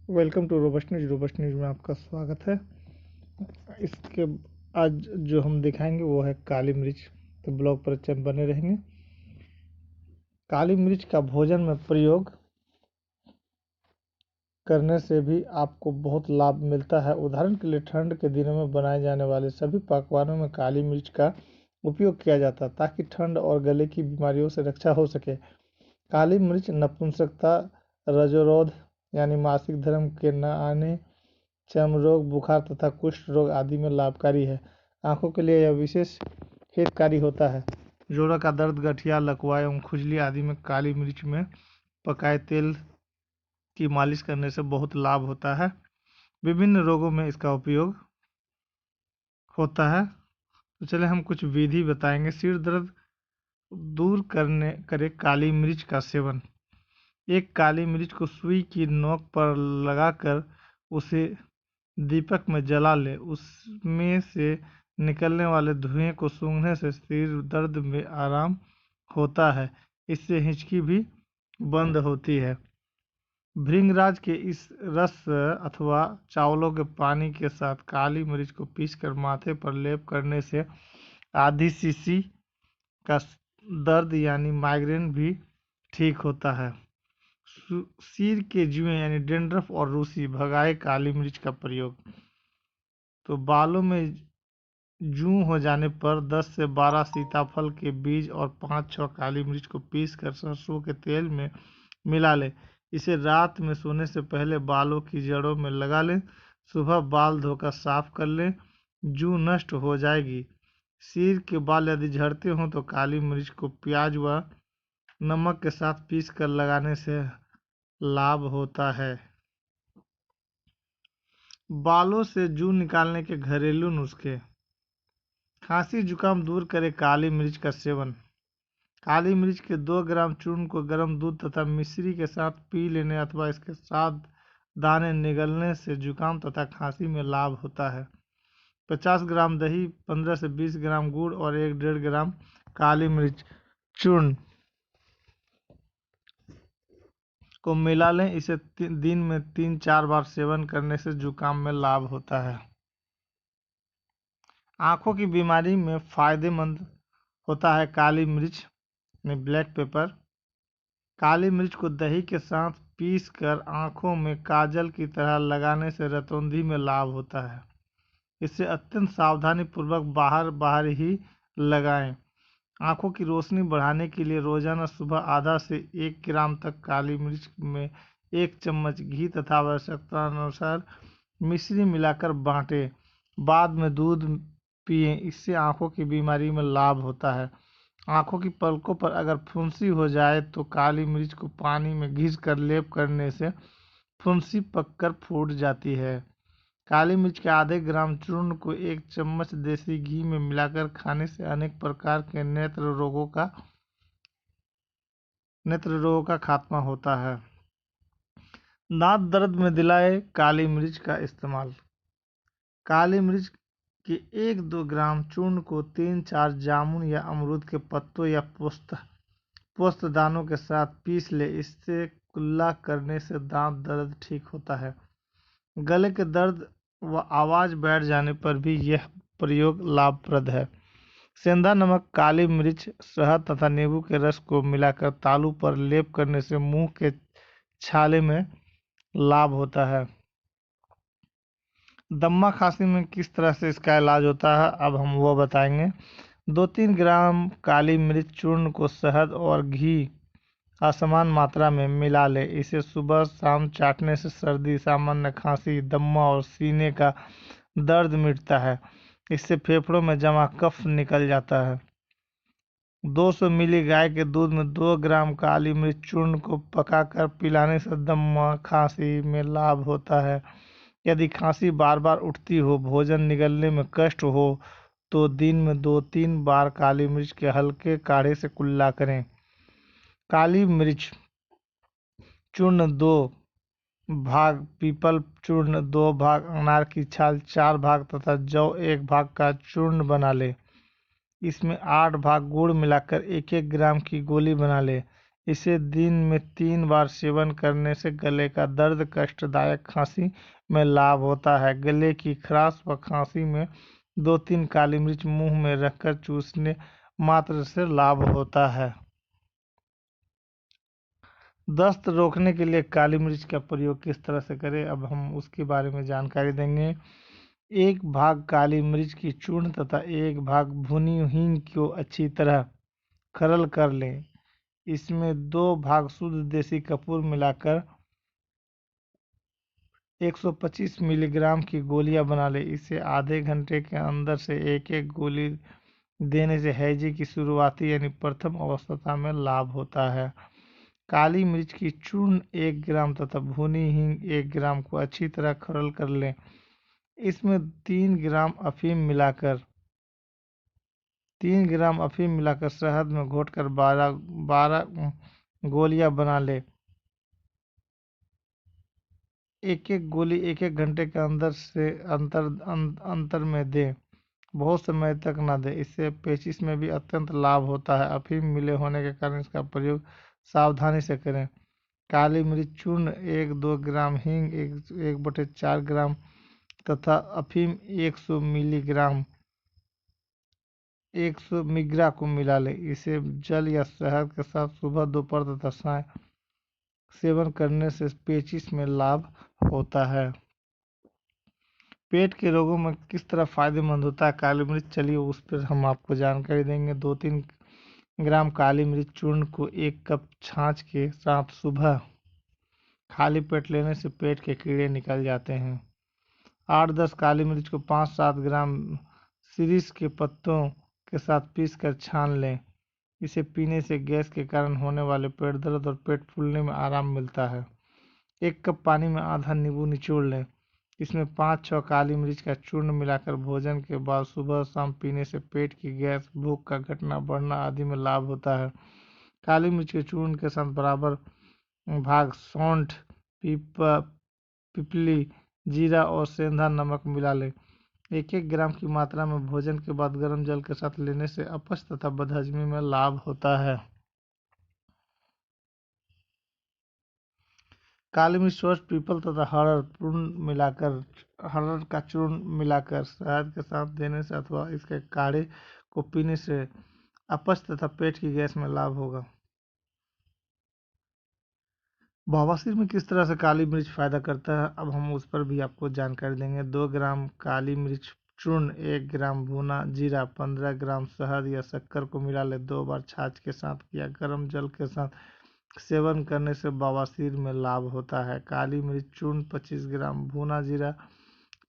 Welcome to robust news में आपका स्वागत है। इसके आज जो हम दिखाएंगे वो है काली मिर्च। तो ब्लॉग पर बने रहेंगे। काली मिर्च का भोजन में प्रयोग करने से भी आपको बहुत लाभ मिलता है। उदाहरण के लिए ठंड के दिनों में बनाए जाने वाले सभी पकवानों में काली मिर्च का उपयोग किया जाता है ताकि ठंड और गले की बीमारियों से रक्षा हो सके। काली मिर्च नपुंसकता, रजोरोध यानी मासिक धर्म के न आने, चर्म रोग, बुखार तथा कुष्ठ रोग आदि में लाभकारी है। आंखों के लिए यह विशेष हितकारी होता है। जोड़ों का दर्द, गठिया, लकवा एवं खुजली आदि में काली मिर्च में पकाए तेल की मालिश करने से बहुत लाभ होता है। विभिन्न रोगों में इसका उपयोग होता है। तो चले हम कुछ विधि बताएंगे। सिर दर्द दूर करे काली मिर्च का सेवन। एक काली मिर्च को सुई की नोक पर लगाकर उसे दीपक में जला ले। उसमें से निकलने वाले धुएं को सूंघने से सिर दर्द में आराम होता है। इससे हिचकी भी बंद होती है। भृंगराज के इस रस अथवा चावलों के पानी के साथ काली मिर्च को पीसकर माथे पर लेप करने से आधी शीशी का दर्द यानी माइग्रेन भी ठीक होता है। सिर के जुएं यानी डेंड्रफ और रूसी भगाए काली मिर्च का प्रयोग। तो बालों में जूं हो जाने पर 10 से 12 सीताफल के बीज और 5-6 काली मिर्च को पीसकर सरसों के तेल में मिला लें। इसे रात में सोने से पहले बालों की जड़ों में लगा लें। सुबह बाल धोकर साफ कर लें, जूं नष्ट हो जाएगी। सिर के बाल यदि झड़ते हों तो काली मिर्च को प्याज व नमक के साथ पीस कर लगाने से लाभ होता है। बालों से जूं निकालने के घरेलू नुस्खे। खांसी जुकाम दूर करे काली मिर्च का सेवन। काली मिर्च के 2 ग्राम चूर्ण को गर्म दूध तथा मिश्री के साथ पी लेने अथवा इसके साथ दाने निगलने से जुकाम तथा खांसी में लाभ होता है। 50 ग्राम दही, 15 से 20 ग्राम गुड़ और 1-1.5 ग्राम काली मिर्च चूर्ण को मिला लें। इसे दिन में 3-4 बार सेवन करने से जुकाम में लाभ होता है। आंखों की बीमारी में फायदेमंद होता है काली मिर्च यानी ब्लैक पेपर। काली मिर्च को दही के साथ पीस कर आंखों में काजल की तरह लगाने से रतौंधी में लाभ होता है। इसे अत्यंत सावधानी पूर्वक बाहर ही लगाएं। आंखों की रोशनी बढ़ाने के लिए रोजाना सुबह आधा से 1 ग्राम तक काली मिर्च में 1 चम्मच घी तथा आवश्यकता अनुसार मिश्री मिलाकर बांटें। बाद में दूध पिएं। इससे आंखों की बीमारी में लाभ होता है। आंखों की पलकों पर अगर फुंसी हो जाए तो काली मिर्च को पानी में घिस कर लेप करने से फुंसी पककर फूट जाती है। काली मिर्च के आधे ग्राम चूर्ण को 1 चम्मच देसी घी में मिलाकर खाने से अनेक प्रकार के नेत्र रोगों का खात्मा होता है। दांत दर्द में दिलाए काली मिर्च का इस्तेमाल। काली मिर्च के 1-2 ग्राम चूर्ण को 3-4 जामुन या अमरूद के पत्तों या पोस्त दानों के साथ पीस ले। इससे कुल्ला करने से दांत दर्द ठीक होता है। गले के दर्द व आवाज़ बैठ जाने पर भी यह प्रयोग लाभप्रद है। सेंधा नमक, काली मिर्च, शहद तथा नींबू के रस को मिलाकर तालू पर लेप करने से मुंह के छाले में लाभ होता है। दम्मा खांसी में किस तरह से इसका इलाज होता है अब हम वो बताएंगे। 2-3 ग्राम काली मिर्च चूर्ण को शहद और घी असमान मात्रा में मिला ले। इसे सुबह शाम चाटने से सर्दी, सामान्य खांसी, दम्मा और सीने का दर्द मिटता है। इससे फेफड़ों में जमा कफ निकल जाता है। 200 मिली गाय के दूध में 2 ग्राम काली मिर्च चूर्ण को पकाकर पिलाने से दम्मा खांसी में लाभ होता है। यदि खांसी बार बार उठती हो, भोजन निगलने में कष्ट हो तो दिन में 2-3 बार काली मिर्च के हल्के काढ़े से कुल्ला करें। काली मिर्च चूर्ण 2 भाग, पीपल चूर्ण 2 भाग, अनार की छाल 4 भाग तथा जौ 1 भाग का चूर्ण बना ले। इसमें 8 भाग गुड़ मिलाकर 1-1 ग्राम की गोली बना ले। इसे दिन में 3 बार सेवन करने से गले का दर्द, कष्टदायक खांसी में लाभ होता है। गले की खराश व खांसी में 2-3 काली मिर्च मुंह में रखकर चूसने मात्र से लाभ होता है। दस्त रोकने के लिए काली मिर्च का प्रयोग किस तरह से करें, अब हम उसके बारे में जानकारी देंगे। 1 भाग काली मिर्च की चूर्ण तथा 1 भाग भुनी हींग को अच्छी तरह खरल कर लें। इसमें 2 भाग शुद्ध देसी कपूर मिलाकर 125 मिलीग्राम की गोलियां बना लें। इसे आधे घंटे के अंदर से एक एक गोली देने से हैजे की शुरुआती यानी प्रथम अवस्था में लाभ होता है। काली मिर्च की चूर्ण 1 ग्राम तथा भुनी हींग 1 ग्राम को अच्छी तरह खरल कर लें। इसमें 3 ग्राम अफीम मिलाकर शहद में घोटकर 12 गोलियां बना ले। एक एक गोली एक एक घंटे के अंदर से अंतर में दें। बहुत समय तक ना दें, इससे पेचिश में भी अत्यंत लाभ होता है। अफीम मिले होने के कारण इसका प्रयोग सावधानी से करें। काली मिर्च चूर्ण 1-2 ग्राम, हींग 1/4 ग्राम तथा अफीम 100 मिलीग्राम को मिला लें। इसे जल या शहद के साथ सुबह, दोपहर तथा सायं सेवन करने से पेचिश में लाभ होता है। पेट के रोगों में किस तरह फायदेमंद होता है काली मिर्च, चलिए उस पर हम आपको जानकारी देंगे। 2-3 ग्राम काली मिर्च चूर्ण को 1 कप छाछ के साथ सुबह खाली पेट लेने से पेट के कीड़े निकल जाते हैं। 8-10 काली मिर्च को 5-7 ग्राम शिरीष के पत्तों के साथ पीस कर छान लें। इसे पीने से गैस के कारण होने वाले पेट दर्द और पेट फूलने में आराम मिलता है। 1 कप पानी में आधा नींबू निचोड़ लें। इसमें 5-6 काली मिर्च का चूर्ण मिलाकर भोजन के बाद सुबह शाम पीने से पेट की गैस, भूख का घटना बढ़ना आदि में लाभ होता है। काली मिर्च के चूर्ण के साथ बराबर भाग सौंठ, पिपली, जीरा और सेंधा नमक मिला लें। 1-1 ग्राम की मात्रा में भोजन के बाद गर्म जल के साथ लेने से अपच तथा बदहजमी में लाभ होता है। काली मिर्च, सौंठ, पीपल तथा हरड़ का चूर्ण मिलाकर शहद के साथ देने से अथवा इसके काढ़े को पीने से अपच तथा पेट की गैस में लाभ होगा। बवासीर में किस तरह से काली मिर्च फायदा करता है, अब हम उस पर भी आपको जानकारी देंगे। 2 ग्राम काली मिर्च चूर्ण, 1 ग्राम भुना जीरा, 15 ग्राम शहद या शक्कर को मिला ले। 2 बार छाछ के साथ या गर्म जल के साथ सेवन करने से बवासीर में लाभ होता है। काली मिर्च चूर्ण 25 ग्राम, भुना जीरा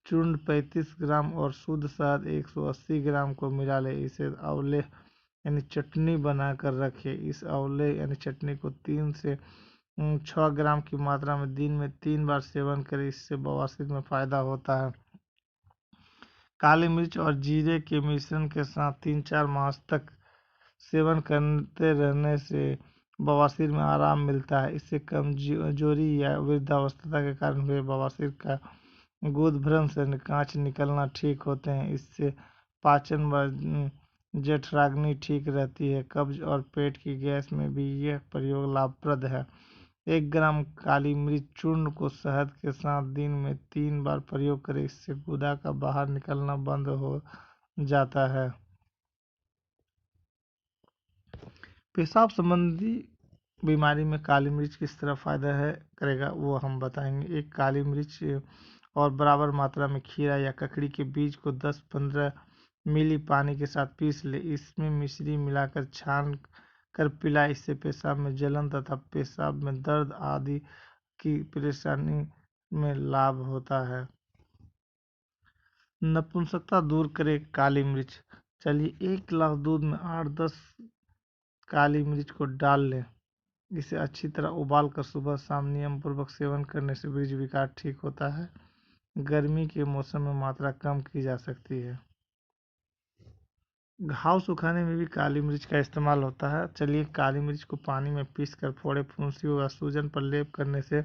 चूर्ण 35 ग्राम और शुद्ध शहद 180 ग्राम को मिला ले। इसे आंवले यानी चटनी बनाकर रखें। इस आंवले यानी चटनी को 3 से 6 ग्राम की मात्रा में दिन में 3 बार सेवन करें। इससे बवासीर में फायदा होता है। काली मिर्च और जीरे के मिश्रण के साथ 3-4 मास तक सेवन करते रहने से बवासीर में आराम मिलता है। इससे कमजोरी या वृद्धावस्था के कारण हुए बवासीर का गुदभ्रंश से कांच निकलना ठीक होते हैं। इससे पाचन व जठराग्नि ठीक रहती है। कब्ज और पेट की गैस में भी यह प्रयोग लाभप्रद है। 1 ग्राम काली मिर्च चूर्ण को शहद के साथ दिन में 3 बार प्रयोग करें। इससे गुदा का बाहर निकलना बंद हो जाता है। पेशाब संबंधी बीमारी में काली मिर्च किस तरह फायदा है करेगा, वो हम बताएंगे। एक काली मिर्च और बराबर मात्रा में खीरा या ककड़ी के बीज को 10-15 मिली पानी के साथ पीस ले। इसमें मिश्री मिलाकर छान कर पिलाए। इससे पेशाब में जलन तथा पेशाब में दर्द आदि की परेशानी में लाभ होता है। नपुंसकता दूर करे काली मिर्च, चलिए 1 गिलास दूध में 8-10 काली मिर्च को डाल लें। इसे अच्छी तरह उबाल कर सुबह शाम नियम पूर्वक सेवन करने से बीज विकार ठीक होता है। गर्मी के मौसम में मात्रा कम की जा सकती है। घाव सुखाने में भी काली मिर्च का इस्तेमाल होता है। चलिए काली मिर्च को पानी में पीस कर फोड़े, फुंसियों या सूजन पर लेप करने से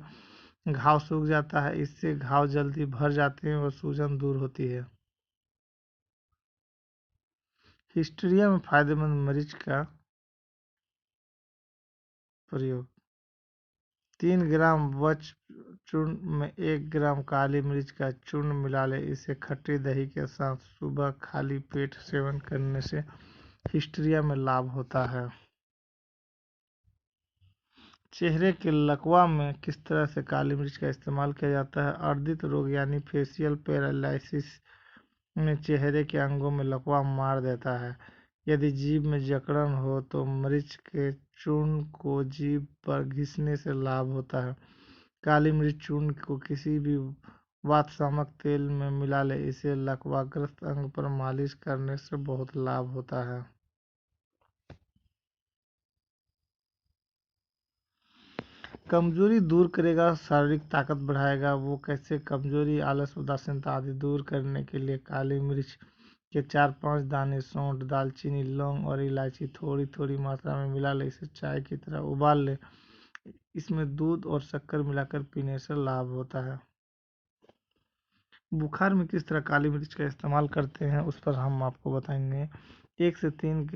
घाव सूख जाता है। इससे घाव जल्दी भर जाते हैं और सूजन दूर होती है। हिस्टीरिया में फायदेमंद मरीच का प्रयोग। 3 ग्राम वच चूर्ण में 1 ग्राम काली मिर्च का चूर्ण मिला ले। इसे खट्टी दही के साथ सुबह खाली पेट सेवन करने से हिस्टीरिया में लाभ होता है। चेहरे के लकवा में किस तरह से काली मिर्च का इस्तेमाल किया जाता है? अर्दित रोग यानी फेशियल पैरालिसिस में चेहरे के अंगों में लकवा मार देता है। यदि जीभ में जकड़न हो तो मिर्च के चूर्ण को जीभ पर घिसने से लाभ होता है। काली मिर्च चूर्ण को किसी भी वातशामक तेल में मिला ले। इसे लकवाग्रस्त अंग पर मालिश करने से बहुत लाभ होता है। कमजोरी दूर करेगा, शारीरिक ताकत बढ़ाएगा। वो कैसे? कमजोरी, आलस, उदासीनता आदि दूर करने के लिए काली मिर्च के 4-5 दाने सौंठ, दालचीनी, लौंग और इलायची थोड़ी थोड़ी मात्रा में मिला ले। इसे चाय की तरह उबाल ले। इसमें दूध और शक्कर मिलाकर पीने से लाभ होता है। बुखार में किस तरह काली मिर्च का इस्तेमाल करते हैं उस पर हम आपको बताएंगे। 1 से 3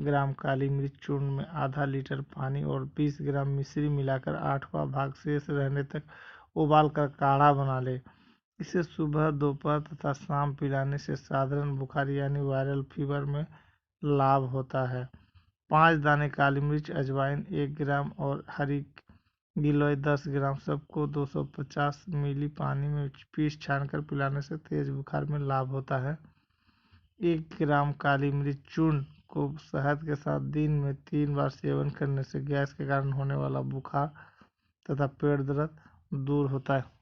ग्राम काली मिर्च चूर्ण में आधा लीटर पानी और 20 ग्राम मिश्री मिलाकर 8वां भाग शेष रहने तक उबाल कर काढ़ा बना ले। इसे सुबह, दोपहर तथा शाम पिलाने से साधारण बुखार यानी वायरल फीवर में लाभ होता है। 5 दाने काली मिर्च, अजवाइन 1 ग्राम और हरी गिलोय 10 ग्राम सबको 250 मिली पानी में पीस छानकर पिलाने से तेज बुखार में लाभ होता है। 1 ग्राम काली मिर्च चूर्ण को शहद के साथ दिन में 3 बार सेवन करने से गैस के कारण होने वाला बुखार तथा पेट दर्द दूर होता है।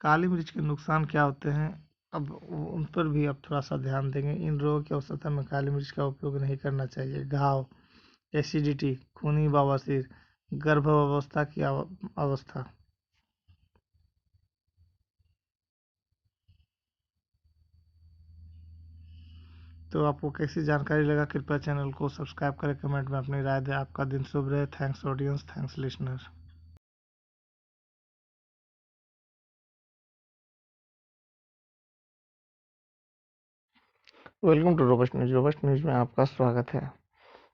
काली मिर्च के नुकसान क्या होते हैं, अब उन पर भी आप थोड़ा सा ध्यान देंगे। इन रोगों की अवस्था में काली मिर्च का उपयोग नहीं करना चाहिए। घाव, एसिडिटी, खूनी बवासीर, गर्भावस्था की अवस्था। तो आपको कैसी जानकारी लगा? कृपया चैनल को सब्सक्राइब करें, कमेंट में अपनी राय दें। आपका दिन शुभ रहे। Thanks audience, thanks listener. Welcome to robust news. Robust news में आपका स्वागत है।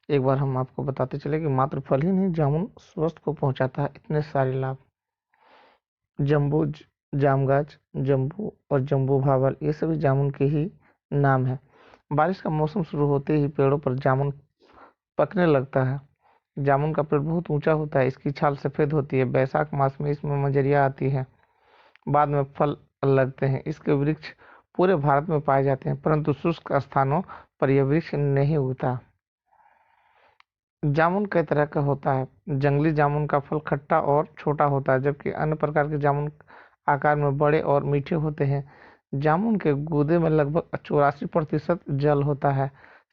एक बार हम आपको बताते चले कि मात्र फल ही नहीं, जामुन स्वस्थ को पहुंचाता है इतने सारे लाभ। जम्बू जामगाछ, जम्बू और जम्बू भावल, ये सभी जामुन के ही नाम है। बारिश का मौसम शुरू होते ही पेड़ों पर जामुन पकने लगता है। जामुन का पेड़ बहुत ऊंचा होता है। इसकी छाल सफ़ेद होती है। बैसाख मास में इसमें मंजरियाँ आती हैं। बाद में फल लगते हैं। इसके वृक्ष पूरे भारत में पाए जाते हैं, परंतु शुष्क स्थानों पर यह वृक्ष नहीं उगता। जामुन कई तरह का होता है। जंगली जामुन का फल खट्टा और छोटा होता है, जबकि अन्य प्रकार के जामुन आकार में बड़े और मीठे होते हैं। जामुन के गूदे में लगभग 84% जल होता है।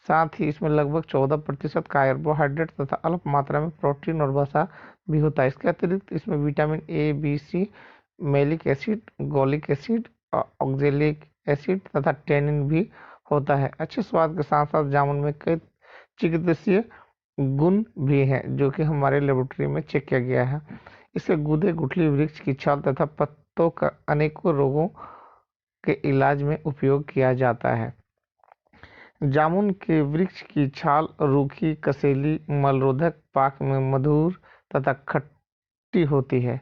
साथ ही इसमें लगभग 14% कार्बोहाइड्रेट तथा अल्प मात्रा में प्रोटीन और वसा भी होता है। इसके अतिरिक्त इसमें vitamin A, B, C, malic acid, gallic acid, oxalic acid तथा टेनिन भी होता है। अच्छे स्वाद के साथ साथ जामुन में कई चिकित्सीय गुण भी हैं, जो कि हमारे लेबोरेटरी में चेक किया गया है। इसे गूदे, गुठली, वृक्ष की छाल तथा पत्तों का अनेकों रोगों के इलाज में उपयोग किया जाता है। जामुन के वृक्ष की छाल रूखी, कसेली, मलरोधक, पाक में मधुर तथा खट्टी होती है।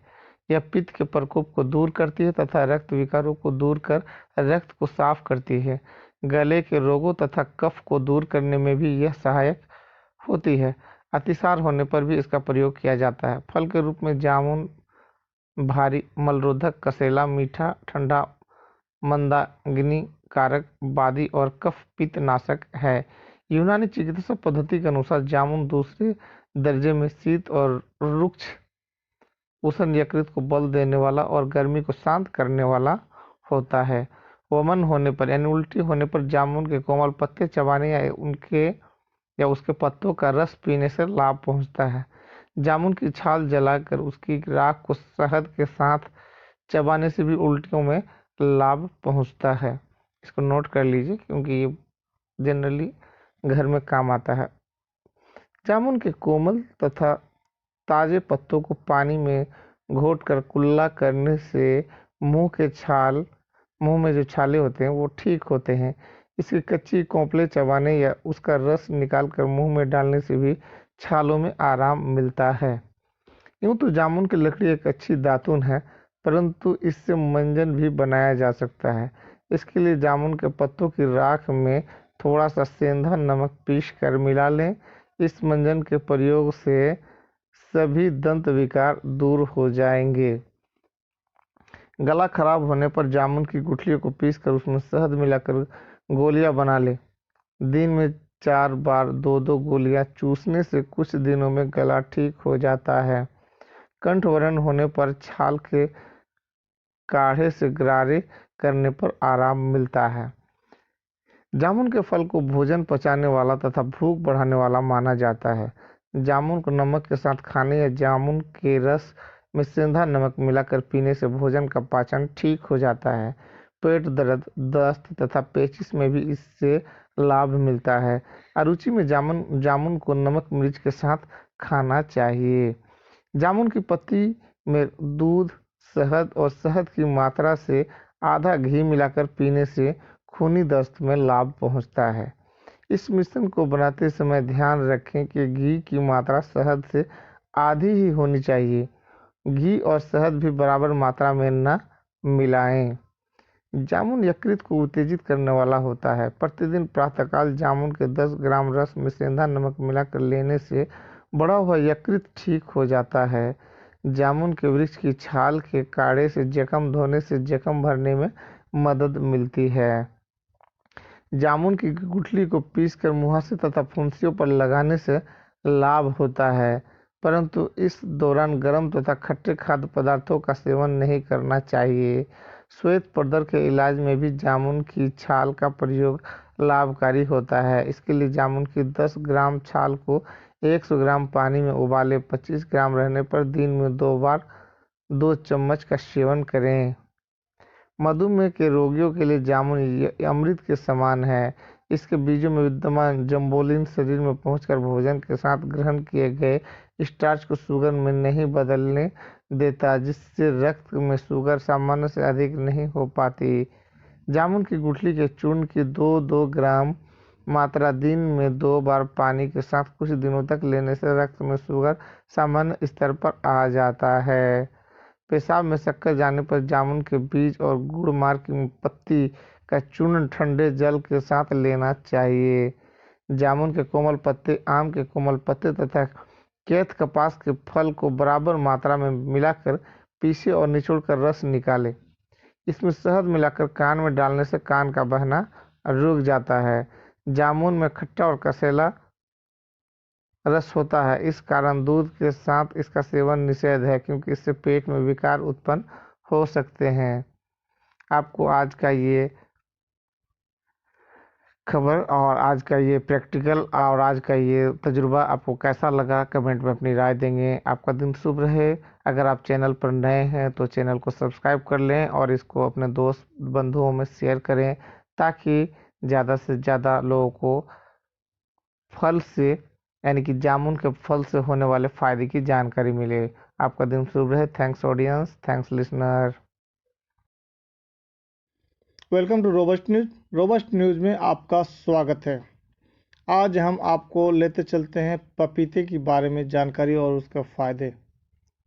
यह पित्त के प्रकोप को दूर करती है तथा रक्त विकारों को दूर कर रक्त को साफ करती है। गले के रोगों तथा कफ को दूर करने में भी यह सहायक होती है। अतिसार होने पर भी इसका प्रयोग किया जाता है। फल के रूप में जामुन भारी, मलरोधक, कसेला, मीठा, ठंडा, मंदाग्नि कारक, बादी और कफ पित्त नाशक है। यूनानी चिकित्सा पद्धति के अनुसार जामुन दूसरे दर्जे में शीत और रुक्ष उष्ण यकृत को बल देने वाला और गर्मी को शांत करने वाला होता है। वमन होने पर यानी उल्टी होने पर जामुन के कोमल पत्ते चबाने या उसके पत्तों का रस पीने से लाभ पहुंचता है। जामुन की छाल जलाकर उसकी राख को शहद के साथ चबाने से भी उल्टियों में लाभ पहुंचता है। इसको नोट कर लीजिए, क्योंकि ये जनरली घर में काम आता है। जामुन के कोमल तथा ताजे पत्तों को पानी में घोटकर कुल्ला करने से मुंह में जो छाले होते हैं वो ठीक होते हैं। इसकी कच्ची कोंपले चबाने या उसका रस निकालकर मुंह में डालने से भी छालों में आराम मिलता है। यूँ तो जामुन की लकड़ी एक अच्छी दातुन है, परंतु इससे मंजन भी बनाया जा सकता है। इसके लिए जामुन के पत्तों की राख में थोड़ा सा सेंधा नमक पीस कर मिला लें। इस मंजन के प्रयोग से सभी दंत विकार दूर हो जाएंगे। गला खराब होने पर जामुन की गुठलियों को पीसकर उसमें शहद मिलाकर गोलियां बना लें। दिन में 4 बार 2-2 गोलियां चूसने से कुछ दिनों में गला ठीक हो जाता है। कंठवरण होने पर छाल के काढ़े से गरारे करने पर आराम मिलता है। जामुन के फल को भोजन पचाने वाला तथा भूख बढ़ाने वाला माना जाता है। जामुन को नमक के साथ खाने या जामुन के रस में सेंधा नमक मिलाकर पीने से भोजन का पाचन ठीक हो जाता है। पेट दर्द, दस्त तथा पेचिश में भी इससे लाभ मिलता है। अरुचि में जामुन जामुन को नमक मिर्च के साथ खाना चाहिए। जामुन की पत्ती में दूध, शहद और शहद की मात्रा से आधा घी मिलाकर पीने से खूनी दस्त में लाभ पहुंचता है। इस मिश्रण को बनाते समय ध्यान रखें कि घी की मात्रा शहद से आधी ही होनी चाहिए। घी और शहद भी बराबर मात्रा में न मिलाएं। जामुन यकृत को उत्तेजित करने वाला होता है। प्रतिदिन प्रातःकाल जामुन के 10 ग्राम रस में सेंधा नमक मिलाकर लेने से बढ़ा हुआ यकृत ठीक हो जाता है। जामुन के वृक्ष की छाल के काढ़े से जख्म धोने से जख्म भरने में मदद मिलती है। जामुन की गुठली को पीसकर मुहासे तथा फुंसियों पर लगाने से लाभ होता है, परंतु इस दौरान गर्म तथा खट्टे खाद्य पदार्थों का सेवन नहीं करना चाहिए। श्वेत प्रदर के इलाज में भी जामुन की छाल का प्रयोग लाभकारी होता है। इसके लिए जामुन की 10 ग्राम छाल को 100 ग्राम पानी में उबालें। 25 ग्राम रहने पर दिन में 2 बार 2 चम्मच का सेवन करें। मधुमेह के रोगियों के लिए जामुन अमृत के समान है। इसके बीजों में विद्यमान जंबोलिन शरीर में पहुंचकर भोजन के साथ ग्रहण किए गए स्टार्च को शुगर में नहीं बदलने देता, जिससे रक्त में शुगर सामान्य से अधिक नहीं हो पाती। जामुन की गुठली के चूर्ण की 2-2 ग्राम मात्रा दिन में 2 बार पानी के साथ कुछ दिनों तक लेने से रक्त में शुगर सामान्य स्तर पर आ जाता है। पेशाब में शक्कर जाने पर जामुन के बीज और गुड़ मार की पत्ती का चूर्ण ठंडे जल के साथ लेना चाहिए। जामुन के कोमल पत्ते, आम के कोमल पत्ते तथा कैथ कपास के फल को बराबर मात्रा में मिलाकर पीसें और निचोड़कर रस निकालें। इसमें शहद मिलाकर कान में डालने से कान का बहना रुक जाता है। जामुन में खट्टा और कसेला रस होता है, इस कारण दूध के साथ इसका सेवन निषेध है, क्योंकि इससे पेट में विकार उत्पन्न हो सकते हैं। आपको आज का ये खबर और आज का ये प्रैक्टिकल और आज का ये तजुर्बा आपको कैसा लगा, कमेंट में अपनी राय देंगे। आपका दिन शुभ रहे। अगर आप चैनल पर नए हैं तो चैनल को सब्सक्राइब कर लें और इसको अपने दोस्त बंधुओं में शेयर करें, ताकि ज़्यादा से ज़्यादा लोगों को फल से यानी कि जामुन के फल से होने वाले फायदे की जानकारी मिले। आपका दिन शुभ रहे। Thanks audience, thanks listener. Welcome to robust news. Robust news में आपका स्वागत है। आज हम आपको लेते चलते हैं पपीते के बारे में जानकारी और उसके फ़ायदे।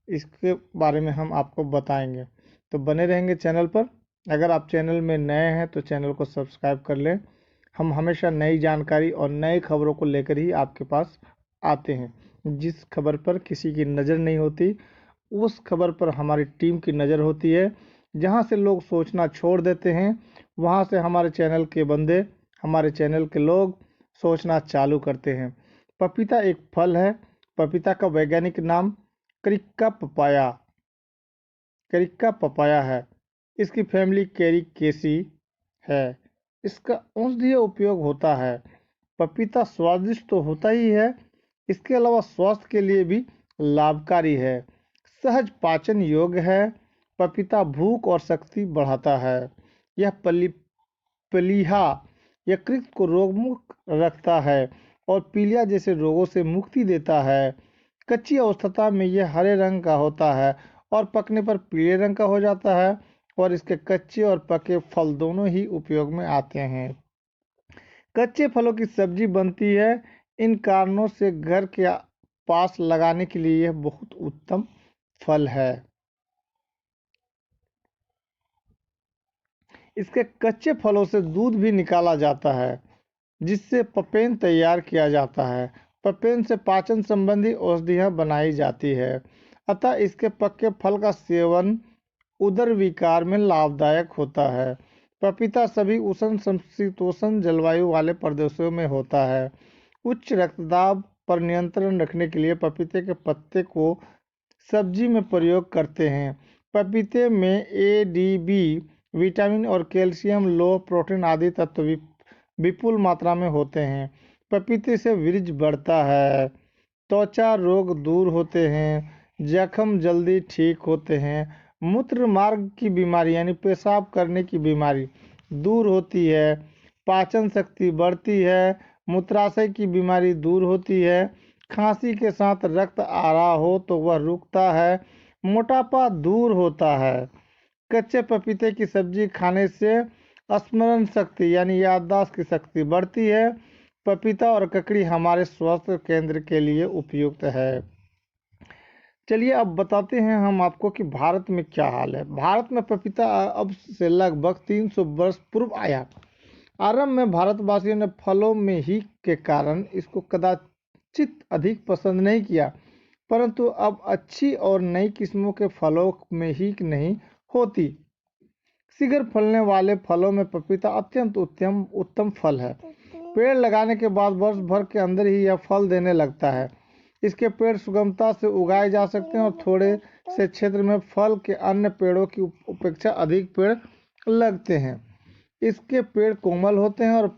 इसके बारे में हम आपको बताएंगे, तो बने रहेंगे चैनल पर। अगर आप चैनल में नए हैं तो चैनल को सब्सक्राइब कर लें। हम हमेशा नई जानकारी और नई खबरों को लेकर ही आपके पास आते हैं। जिस खबर पर किसी की नज़र नहीं होती, उस खबर पर हमारी टीम की नज़र होती है। जहां से लोग सोचना छोड़ देते हैं, वहां से हमारे चैनल के बंदे, हमारे चैनल के लोग सोचना चालू करते हैं। पपीता एक फल है। पपीता का वैज्ञानिक नाम करिक्का पपाया है। इसकी फैमिली कैरिकेसी है। इसका औषधीय उपयोग होता है। पपीता स्वादिष्ट तो होता ही है, इसके अलावा स्वास्थ्य के लिए भी लाभकारी है। सहज पाचन योग्य है। पपीता भूख और शक्ति बढ़ाता है। यह प्लीहा यकृत को रोगमुक्त रखता है और पीलिया जैसे रोगों से मुक्ति देता है। कच्ची अवस्था में यह हरे रंग का होता है और पकने पर पीले रंग का हो जाता है, और इसके कच्चे और पके फल दोनों ही उपयोग में आते हैं। कच्चे फलों की सब्जी बनती है। इन कारणों से घर के पास लगाने के लिए यह बहुत उत्तम फल है। इसके कच्चे फलों से दूध भी निकाला जाता है, जिससे पपेन तैयार किया जाता है। पपेन से पाचन संबंधी औषधियाँ बनाई जाती है। अतः इसके पके फल का सेवन उदर विकार में लाभदायक होता है। पपीता सभी उष्ण समशीतोष्ण जलवायु वाले प्रदेशों में होता है। उच्च रक्तदाब पर नियंत्रण रखने के लिए पपीते के पत्ते को सब्जी में प्रयोग करते हैं। पपीते में ए, डी, बी विटामिन और कैल्शियम, लोह प्रोटीन आदि तत्व विपुल मात्रा में होते हैं। पपीते से वृक्क बढ़ता है, त्वचा रोग दूर होते हैं, जख्म जल्दी ठीक होते हैं, मूत्र मार्ग की बीमारी यानी पेशाब करने की बीमारी दूर होती है, पाचन शक्ति बढ़ती है, मूत्राशय की बीमारी दूर होती है, खांसी के साथ रक्त आ रहा हो तो वह रुकता है, मोटापा दूर होता है। कच्चे पपीते की सब्जी खाने से स्मरण शक्ति यानी याददाश्त की शक्ति बढ़ती है। पपीता और ककड़ी हमारे स्वास्थ्य केंद्र के लिए उपयुक्त है। चलिए अब बताते हैं हम आपको कि भारत में क्या हाल है। भारत में पपीता अब से लगभग 300 वर्ष पूर्व आया। आरंभ में भारतवासियों ने फलों में ही के कारण इसको कदाचित अधिक पसंद नहीं किया, परंतु अब अच्छी और नई किस्मों के फलों में ही नहीं होती। शीघ्र फलने वाले फलों में पपीता अत्यंत उत्तम फल है। पेड़ लगाने के बाद वर्ष भर के अंदर ही यह फल देने लगता है। इसके पेड़ सुगमता से उगाए जा सकते हैं और थोड़े से क्षेत्र में फल के अन्य पेड़ों की अपेक्षा अधिक पेड़ लगते हैं। इसके पेड़ कोमल होते हैं और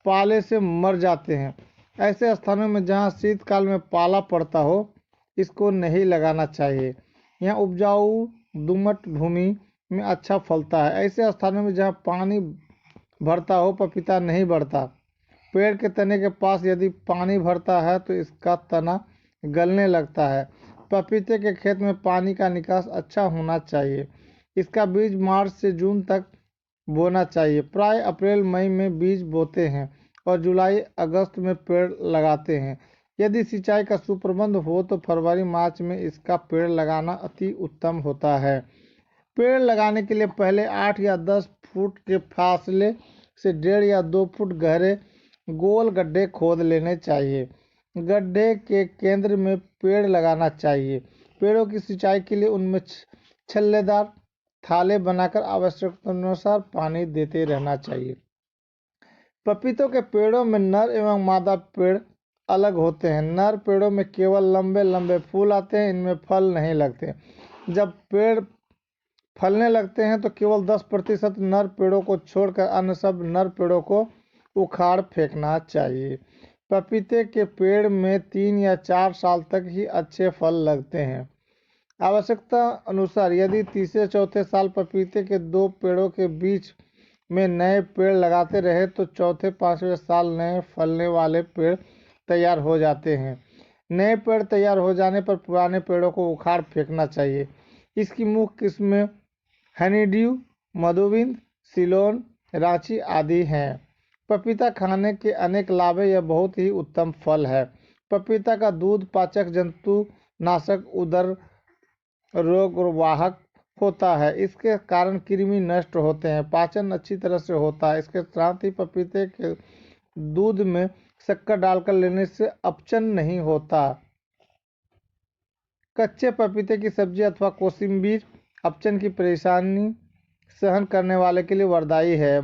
पाले से मर जाते हैं। ऐसे स्थानों में जहां शीतकाल में पाला पड़ता हो, इसको नहीं लगाना चाहिए। यहाँ उपजाऊ दोमट भूमि में अच्छा फलता है। ऐसे स्थानों में जहाँ पानी भरता हो, पपीता नहीं बढ़ता। पेड़ के तने के पास यदि पानी भरता है तो इसका तना गलने लगता है। पपीते के खेत में पानी का निकास अच्छा होना चाहिए। इसका बीज मार्च से जून तक बोना चाहिए। प्राय अप्रैल मई में बीज बोते हैं और जुलाई अगस्त में पेड़ लगाते हैं। यदि सिंचाई का सुप्रबंध हो तो फरवरी मार्च में इसका पेड़ लगाना अति उत्तम होता है। पेड़ लगाने के लिए पहले 8 या 10 फुट के फासले से 1.5 या 2 फुट गहरे गोल गड्ढे खोद लेने चाहिए। गड्ढे के केंद्र में पेड़ लगाना चाहिए। पेड़ों की सिंचाई के लिए उनमें छल्लेदार थाले बनाकर आवश्यकतानुसार पानी देते रहना चाहिए। पपीतों के पेड़ों में नर एवं मादा पेड़ अलग होते हैं। नर पेड़ों में केवल लंबे लंबे फूल आते हैं, इनमें फल नहीं लगते। जब पेड़ फलने लगते हैं तो केवल 10% नर पेड़ों को छोड़कर अन्य सब नर पेड़ों को उखाड़ फेंकना चाहिए। पपीते के पेड़ में 3 या 4 साल तक ही अच्छे फल लगते हैं। आवश्यकता अनुसार यदि तीसरे चौथे साल पपीते के 2 पेड़ों के बीच में नए पेड़ लगाते रहे तो चौथे पांचवें साल नए फलने वाले पेड़ तैयार हो जाते हैं। नए पेड़ तैयार हो जाने पर पुराने पेड़ों को उखाड़ फेंकना चाहिए। इसकी मुख्य किस्में हनीड्यू, मधुबिंद, सिलोन, रांची आदि हैं। पपीता खाने के अनेक लाभ हैं। यह बहुत ही उत्तम फल है। पपीता का दूध पाचक, जंतु नाशक, उदर रोग वाहक होता है। इसके कारण कृमि नष्ट होते हैं, पाचन अच्छी तरह से होता है। इसके साथ ही पपीते के दूध में शक्कर डालकर लेने से अपचन नहीं होता। कच्चे पपीते की सब्जी अथवा कोशिम्बीर अपचन की परेशानी सहन करने वाले के लिए वरदायी है।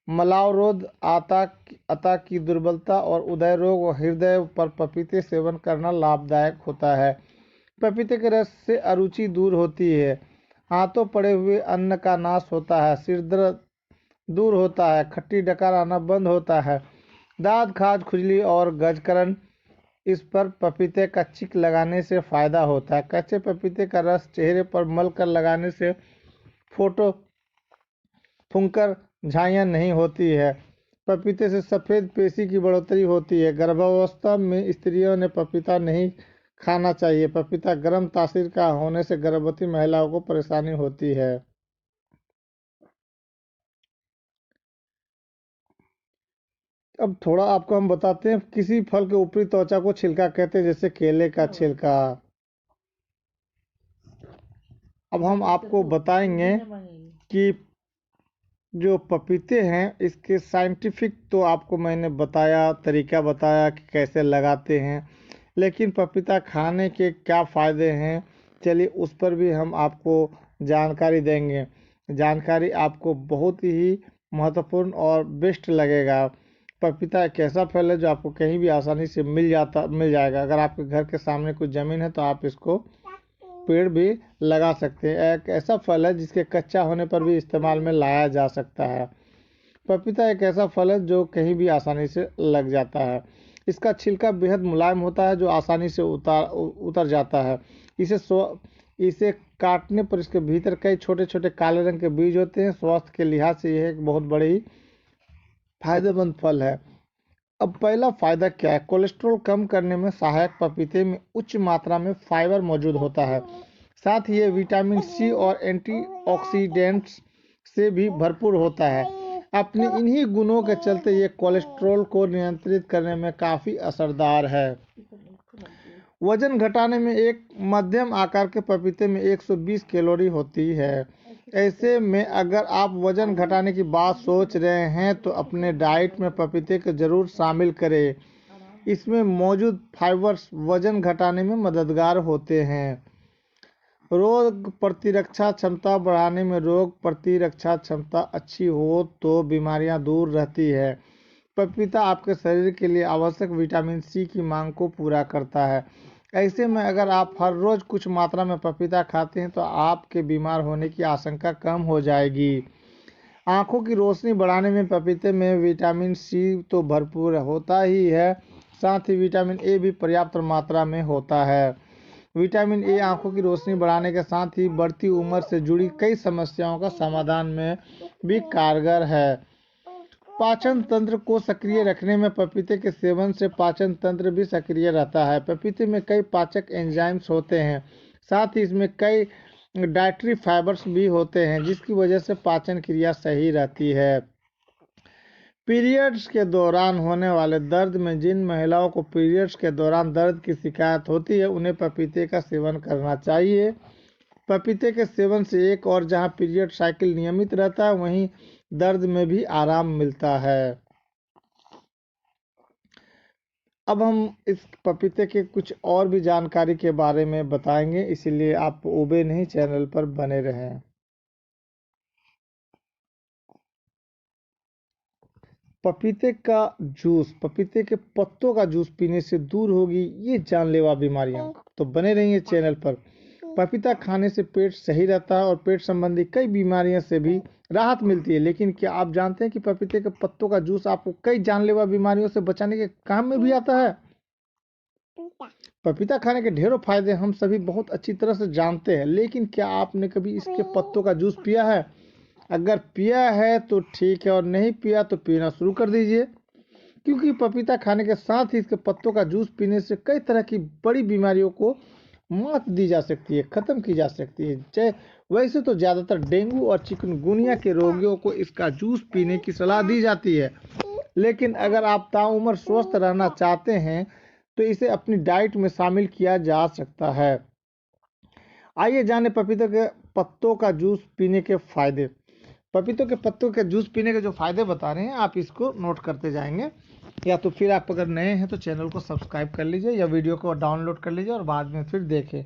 मलावरोध, आता की दुर्बलता और उदय रोग और हृदय पर पपीते सेवन करना लाभदायक होता है। पपीते के रस से अरुचि दूर होती है, हाथों पड़े हुए अन्न का नाश होता है, सिर दर्द दूर होता है, खट्टी डकार आना बंद होता है, दांत खाज, खुजली और गजकरण इस पर पपीते का चिक लगाने से फायदा होता है। कच्चे पपीते का रस चेहरे पर मल कर लगाने से फोटो फुंकर झाइयाँ नहीं होती है। पपीते से सफ़ेद पेशी की बढ़ोतरी होती है। गर्भावस्था में स्त्रियों ने पपीता नहीं खाना चाहिए। पपीता गर्म तासीर का होने से गर्भवती महिलाओं को परेशानी होती है। अब थोड़ा आपको हम बताते हैं किसी फल के ऊपरी त्वचा को छिलका कहते हैं, जैसे केले का छिलका। अब हम आपको बताएंगे कि जो पपीते हैं इसके साइंटिफिक तो आपको मैंने बताया, तरीका बताया कि कैसे लगाते हैं, लेकिन पपीता खाने के क्या फ़ायदे हैं, चलिए उस पर भी हम आपको जानकारी देंगे। जानकारी आपको बहुत ही महत्वपूर्ण और बेस्ट लगेगा। पपीता एक ऐसा फल है जो आपको कहीं भी आसानी से मिल जाएगा। अगर आपके घर के सामने कुछ ज़मीन है तो आप इसको पेड़ भी लगा सकते हैं। एक ऐसा फल है जिसके कच्चा होने पर भी इस्तेमाल में लाया जा सकता है। पपीता एक ऐसा फल है जो कहीं भी आसानी से लग जाता है। इसका छिलका बेहद मुलायम होता है जो आसानी से उतर जाता है। इसे काटने पर इसके भीतर कई छोटे छोटे काले रंग के बीज होते हैं। स्वास्थ्य के लिहाज से यह एक बहुत बड़ी फायदेमंद फल है। अब पहला फायदा क्या है? कोलेस्ट्रॉल कम करने में सहायक पपीते में उच्च मात्रा में फाइबर मौजूद होता है। साथ ही ये विटामिन सी और एंटीऑक्सीडेंट्स से भी भरपूर होता है। अपने इन्हीं गुणों के चलते ये कोलेस्ट्रॉल को नियंत्रित करने में काफ़ी असरदार है। वजन घटाने में एक मध्यम आकार के पपीते में 120 कैलोरी होती है। ऐसे में अगर आप वजन घटाने की बात सोच रहे हैं तो अपने डाइट में पपीते को जरूर शामिल करें। इसमें मौजूद फाइबर्स वजन घटाने में मददगार होते हैं। रोग प्रतिरक्षा क्षमता बढ़ाने में रोग प्रतिरक्षा क्षमता अच्छी हो तो बीमारियां दूर रहती है। पपीता आपके शरीर के लिए आवश्यक विटामिन सी की मांग को पूरा करता है। ऐसे में अगर आप हर रोज कुछ मात्रा में पपीता खाते हैं तो आपके बीमार होने की आशंका कम हो जाएगी। आंखों की रोशनी बढ़ाने में पपीते में विटामिन सी तो भरपूर होता ही है, साथ ही विटामिन ए भी पर्याप्त मात्रा में होता है। विटामिन ए आंखों की रोशनी बढ़ाने के साथ ही बढ़ती उम्र से जुड़ी कई समस्याओं का समाधान में भी कारगर है। पाचन तंत्र को सक्रिय रखने में पपीते के सेवन से पाचन तंत्र भी सक्रिय रहता है। पपीते में कई पाचक एंजाइम्स होते हैं, साथ ही इसमें कई डाइटरी फाइबर्स भी होते हैं जिसकी वजह से पाचन क्रिया सही रहती है। पीरियड्स के दौरान होने वाले दर्द में जिन महिलाओं को पीरियड्स के दौरान दर्द की शिकायत होती है उन्हें पपीते का सेवन करना चाहिए। पपीते के सेवन से एक और जहां पीरियड साइकिल नियमित रहता है वहीं दर्द में भी आराम मिलता है। अब हम इस पपीते के कुछ और भी जानकारी के बारे में बताएंगे, इसीलिए आप ऊबे नहीं चैनल पर बने रहें। पपीते का जूस, पपीते के पत्तों का जूस पीने से दूर होगी ये जानलेवा बीमारियां, तो बने रहिए चैनल पर। पपीता खाने से पेट सही रहता है और पेट संबंधी कई बीमारियों से भी राहत मिलती है। लेकिन क्या आप जानते हैं कि पपीते के पत्तों का जूस आपको कई जानलेवा बीमारियों से बचाने के काम में भी आता है? पपीता खाने के ढेरों फायदे हम सभी बहुत अच्छी तरह से जानते हैं, लेकिन क्या आपने कभी इसके पत्तों का जूस पिया है? अगर पिया है तो ठीक है, और नहीं पिया तो पीना शुरू कर दीजिए, क्योंकि पपीता खाने के साथ ही इसके पत्तों का जूस पीने से कई तरह की बड़ी बीमारियों को मात दी जा सकती है, खत्म की जा सकती है। चाहे वैसे तो ज़्यादातर डेंगू और चिकनगुनिया के रोगियों को इसका जूस पीने की सलाह दी जाती है, लेकिन अगर आप ताउम्र स्वस्थ रहना चाहते हैं तो इसे अपनी डाइट में शामिल किया जा सकता है। आइए जाने पपीते के पत्तों का जूस पीने के फायदे। पपीतों के पत्तों के जूस पीने के जो फायदे बता रहे हैं आप इसको नोट करते जाएंगे, या तो फिर आप अगर नए हैं तो चैनल को सब्सक्राइब कर लीजिए या वीडियो को डाउनलोड कर लीजिए और बाद में फिर देखें।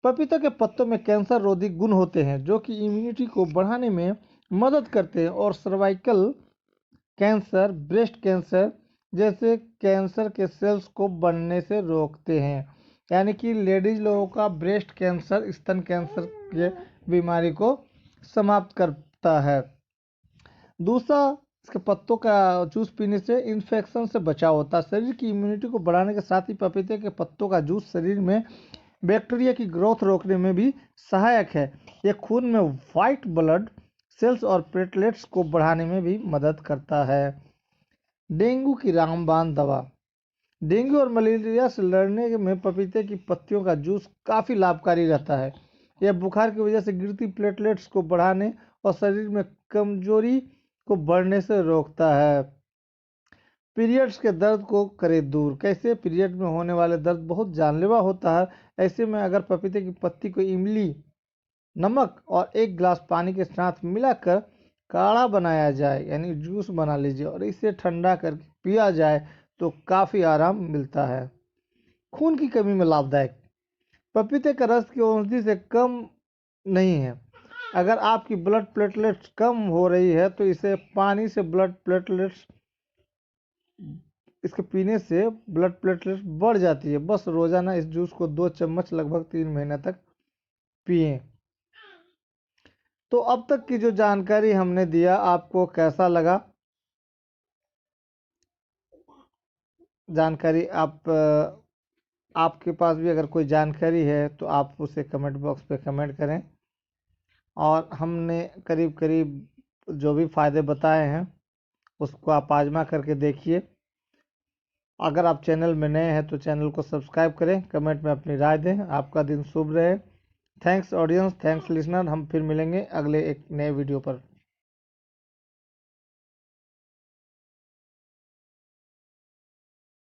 पपीता के पत्तों में कैंसर रोधी गुण होते हैं जो कि इम्यूनिटी को बढ़ाने में मदद करते हैं और सर्वाइकल कैंसर, ब्रेस्ट कैंसर जैसे कैंसर के सेल्स को बनने से रोकते हैं। यानी कि लेडीज लोगों का ब्रेस्ट कैंसर, स्तन कैंसर के बीमारी को समाप्त करता है। दूसरा, इसके पत्तों का जूस पीने से इन्फेक्शन से बचाव होता है। शरीर की इम्यूनिटी को बढ़ाने के साथ ही पपीते के पत्तों का जूस शरीर में बैक्टीरिया की ग्रोथ रोकने में भी सहायक है। यह खून में वाइट ब्लड सेल्स और प्लेटलेट्स को बढ़ाने में भी मदद करता है। डेंगू की रामबाण दवा। डेंगू और मलेरिया से लड़ने में पपीते की पत्तियों का जूस काफ़ी लाभकारी रहता है। यह बुखार की वजह से गिरती प्लेटलेट्स को बढ़ाने और शरीर में कमजोरी को बढ़ने से रोकता है। पीरियड्स के दर्द को करे दूर। कैसे? पीरियड में होने वाले दर्द बहुत जानलेवा होता है। ऐसे में अगर पपीते की पत्ती को इमली, नमक और 1 गिलास पानी के साथ मिलाकर काढ़ा बनाया जाए, यानी जूस बना लीजिए, और इसे ठंडा करके पिया जाए तो काफ़ी आराम मिलता है। खून की कमी में लाभदायक। पपीते का रस की औषधि से कम नहीं है। अगर आपकी ब्लड प्लेटलेट्स कम हो रही है तो इसे पानी से ब्लड प्लेटलेट्स इसके पीने से ब्लड प्लेटलेट्स बढ़ जाती है। बस रोजाना इस जूस को 2 चम्मच लगभग 3 महीने तक पिएं। तो अब तक की जो जानकारी हमने दिया आपको कैसा लगा? जानकारी आपके पास भी अगर कोई जानकारी है तो आप उसे कमेंट बॉक्स पे कमेंट करें। और हमने करीब करीब जो भी फायदे बताए हैं उसको आप आजमा करके देखिए। अगर आप चैनल में नए हैं तो चैनल को सब्सक्राइब करें, कमेंट में अपनी राय दें। आपका दिन शुभ रहे। Thanks audience, thanks listener. हम फिर मिलेंगे अगले एक नए वीडियो पर।